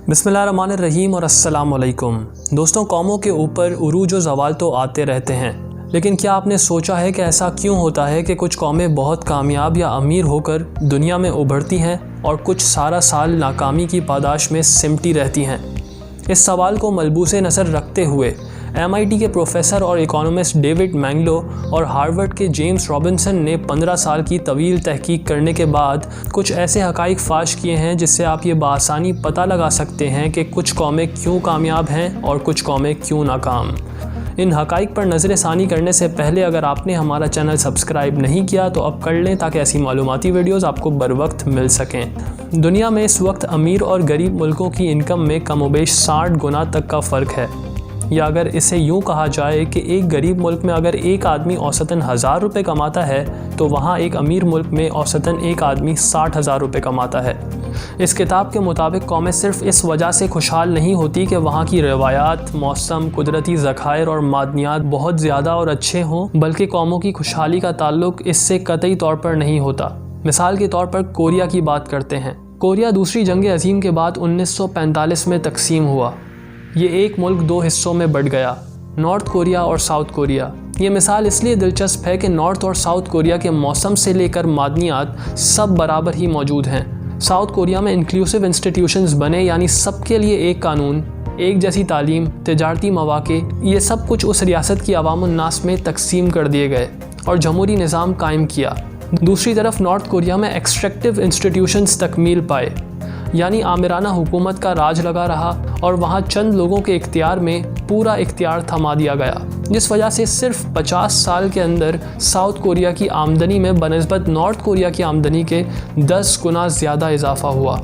बिस्मिल्लाहिर्रहमानिर्रहीम और अस्सलाम वालेकुम। दोस्तों, कौमों के ऊपर उरूज व ज़वाल तो आते रहते हैं, लेकिन क्या आपने सोचा है कि ऐसा क्यों होता है कि कुछ कौमें बहुत कामयाब या अमीर होकर दुनिया में उभरती हैं और कुछ सारा साल नाकामी की पादाश में सिमटी रहती हैं? इस सवाल को मलबूसे नज़र रखते हुए MIT के प्रोफेसर और इकोनॉमिस्ट डेविड मैंगलो और हार्वर्ड के जेम्स रॉबिन्सन ने 15 साल की तवील तहकीक करने के बाद कुछ ऐसे हक़ाइक़ फाश किए हैं जिससे आप ये बआसानी पता लगा सकते हैं कि कुछ कौमें क्यों कामयाब हैं और कुछ कौमें क्यों नाकाम। इन हक़ाइक़ पर नज़र सानी करने से पहले अगर आपने हमारा चैनल सब्सक्राइब नहीं किया तो अब कर लें, ताकि ऐसी मालूमाती वीडियोज़ आपको बर वक्त मिल सकें। दुनिया में इस वक्त अमीर और गरीब मुल्कों की इनकम में कमोबेश 60 गुना तक का फ़र्क है। या अगर इसे यूँ कहा जाए कि एक गरीब मुल्क में अगर एक आदमी औसतन 1000 रुपये कमाता है तो वहाँ एक अमीर मुल्क में औसतन एक आदमी 60,000 रुपये कमाता है। इस किताब के मुताबिक कौमें सिर्फ़ इस वजह से खुशहाल नहीं होती कि वहाँ की रवायात, मौसम, कुदरती ज़खायर और मादनियात बहुत ज़्यादा और अच्छे हों, बल्कि कौमों की खुशहाली का ताल्लुक इससे कतई तौर पर नहीं होता। मिसाल के तौर पर कोरिया की बात करते हैं। कोरिया दूसरी जंग अज़ीम के बाद 1945 में तकसीम हुआ। ये एक मुल्क दो हिस्सों में बढ़ गया, नॉर्थ कोरिया और साउथ कोरिया। ये मिसाल इसलिए दिलचस्प है कि नॉर्थ और साउथ कोरिया के मौसम से लेकर मादनियात सब बराबर ही मौजूद हैं। साउथ कोरिया में इंक्लूसिव इंस्टीट्यूशंस बने, यानी सबके लिए एक कानून, एक जैसी तालीम, तिजारती मौक़े, ये सब कुछ उस रियासत की अवामुन्नास में तकसीम कर दिए गए और जमहूरी निज़ाम कायम किया। दूसरी तरफ नॉर्थ कोरिया में एक्सट्रैक्टिव इंस्टीट्यूशंस तकमील पाए, यानी आमिराना हुकूमत का राज लगा रहा और वहाँ चंद लोगों के इख्तियार में पूरा इख्तियार थमा दिया गया, जिस वजह से सिर्फ 50 साल के अंदर साउथ कोरिया की आमदनी में बनिस्बत नॉर्थ कोरिया की आमदनी के 10 गुना ज़्यादा इजाफा हुआ।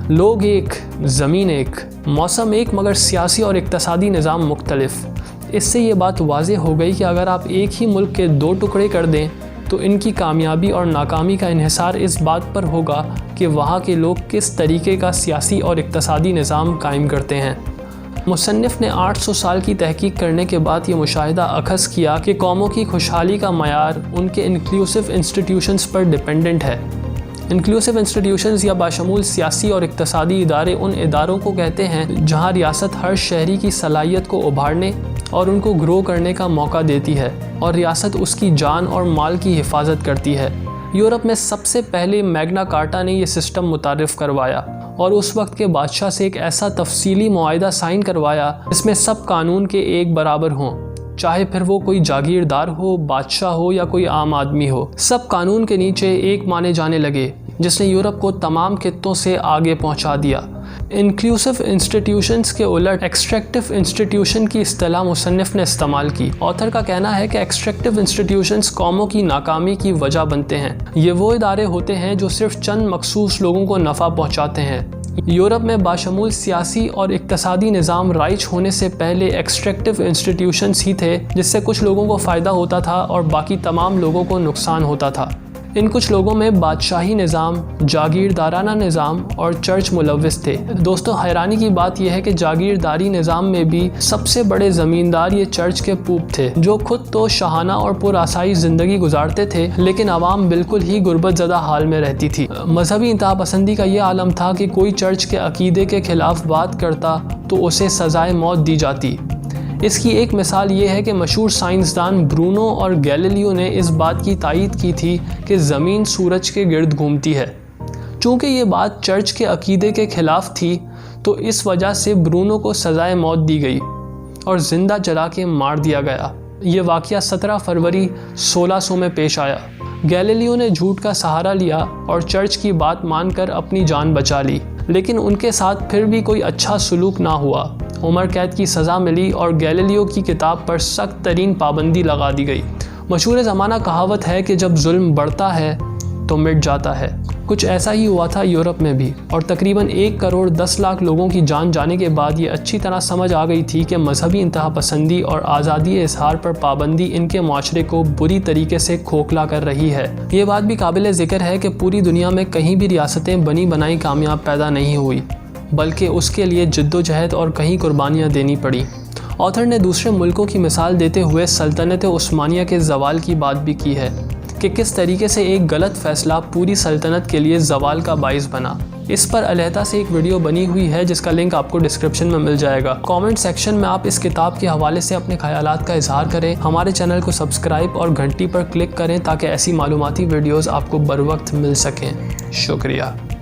लोग एक, ज़मीन एक, मौसम एक, मगर सियासी और इक़्तिसादी निज़ाम मुख्तलिफ। इससे ये बात वाज़ेह हो गई कि अगर आप एक ही मुल्क के दो टुकड़े कर दें तो इनकी कामयाबी और नाकामी का इन्हिसार इस बात पर होगा कि वहाँ के लोग किस तरीके का सियासी और इक़्तिसादी निज़ाम कायम करते हैं। मुसन्निफ़ ने 800 साल की तहकीक करने के बाद ये मुशाहिदा अखज़ किया कि कौमों की खुशहाली का मयार उनके इंक्लूसिव इंस्टीट्यूशंस पर डिपेंडेंट है। इंक्लूसिव इंस्टीट्यूशंस या बाशमूल सियासी और इक़्तिसादी इदारे उन इदारों को कहते हैं जहाँ रियासत हर शहरी की सलाहियत को उभारने और उनको ग्रो करने का मौका देती है और रियासत उसकी जान और माल की हिफाजत करती है। यूरोप में सबसे पहले मैग्ना कार्टा ने यह सिस्टम मुतारिफ़ करवाया और उस वक्त के बादशाह से एक ऐसा तफसीली मुआहिदा साइन करवाया जिसमें सब कानून के एक बराबर हों, चाहे फिर वो कोई जागीरदार हो, बादशाह हो या कोई आम आदमी हो। सब कानून के नीचे एक माने जाने लगे, जिसने यूरोप को तमाम खित्तों से आगे पहुंचा दिया। इंक्लूसिव इंस्टीट्यूशंस के उलट एक्सट्रैक्टिव इंस्टीट्यूशन की इस्तिलाह मुसन्निफ़ ने इस्तेमाल की। ऑथर का कहना है कि एक्सट्रैक्टिव इंस्टीट्यूशंस कौमों की नाकामी की वजह बनते हैं। ये वो इदारे होते हैं जो सिर्फ चंद मखसूस लोगों को नफ़ा पहुंचाते हैं। यूरोप में बाशमूल सियासी और इक़्तिसादी निज़ाम राइज होने से पहले एक्सट्रैक्टिव इंस्टीट्यूशंस ही थे, जिससे कुछ लोगों को फ़ायदा होता था और बाकी तमाम लोगों को नुकसान होता था। इन कुछ लोगों में बादशाही निज़ाम, जागीरदाराना निज़ाम और चर्च मुलव्विस थे। दोस्तों, हैरानी की बात यह है कि जागीरदारी निज़ाम में भी सबसे बड़े ज़मींदार ये चर्च के पूप थे, जो खुद तो शाहाना और पुरआसाइश ज़िंदगी गुजारते थे, लेकिन आवाम बिल्कुल ही गुर्बत ज़दा हाल में रहती थी। मजहबी इंतहापसंदी का ये आलम था कि कोई चर्च के अकीदे के ख़िलाफ़ बात करता तो उसे सज़ाए मौत दी जाती। इसकी एक मिसाल ये है कि मशहूर साइंसदान ब्रूनो और गैलीलियो ने इस बात की तायीद की थी कि ज़मीन सूरज के गिर्द घूमती है। चूँकि ये बात चर्च के अकीदे के ख़िलाफ़ थी तो इस वजह से ब्रूनो को सज़ाए मौत दी गई और ज़िंदा जला के मार दिया गया। ये वाक़या 17 फरवरी 1600 में पेश आया। गैलीलियो ने झूठ का सहारा लिया और चर्च की बात मानकर अपनी जान बचा ली, लेकिन उनके साथ फिर भी कोई अच्छा सलूक ना हुआ। उम्र कैद की सज़ा मिली और गैलीलियो की किताब पर सख्त तरीन पाबंदी लगा दी गई। मशहूर ज़माना कहावत है कि जब जुल्म बढ़ता है तो मिट जाता है। कुछ ऐसा ही हुआ था यूरोप में भी, और तकरीबन 1 करोड़ 10 लाख लोगों की जान जाने के बाद ये अच्छी तरह समझ आ गई थी कि मजहबी इंतहापसंदी और आज़ादी इज़हार पर पाबंदी इनके माशरे को बुरी तरीके से खोखला कर रही है। ये बात भी काबिल ज़िक्र है कि पूरी दुनिया में कहीं भी रियासतें बनी बनाई कामयाब पैदा नहीं हुई, बल्कि उसके लिए जद्दोजहद और कहीं कुर्बानियाँ देनी पड़ी। ऑथर ने दूसरे मुल्कों की मिसाल देते हुए सल्तनत उस्मानिया के ज़वाल की बात भी की है کہ کس طریقے سے ایک غلط فیصلہ پوری سلطنت کے لیے زوال کا باعث بنا۔ اس پر علیحدہ سے ایک ویڈیو بنی ہوئی ہے جس کا لنک آپ کو ڈسکرپشن میں مل جائے گا۔ کامنٹ سیکشن میں آپ اس کتاب کے حوالے سے اپنے خیالات کا اظہار کریں۔ ہمارے چینل کو سبسکرائب اور گھنٹی پر کلک کریں تاکہ ایسی معلوماتی ویڈیوز آپ کو بر وقت مل سکیں۔ شکریہ۔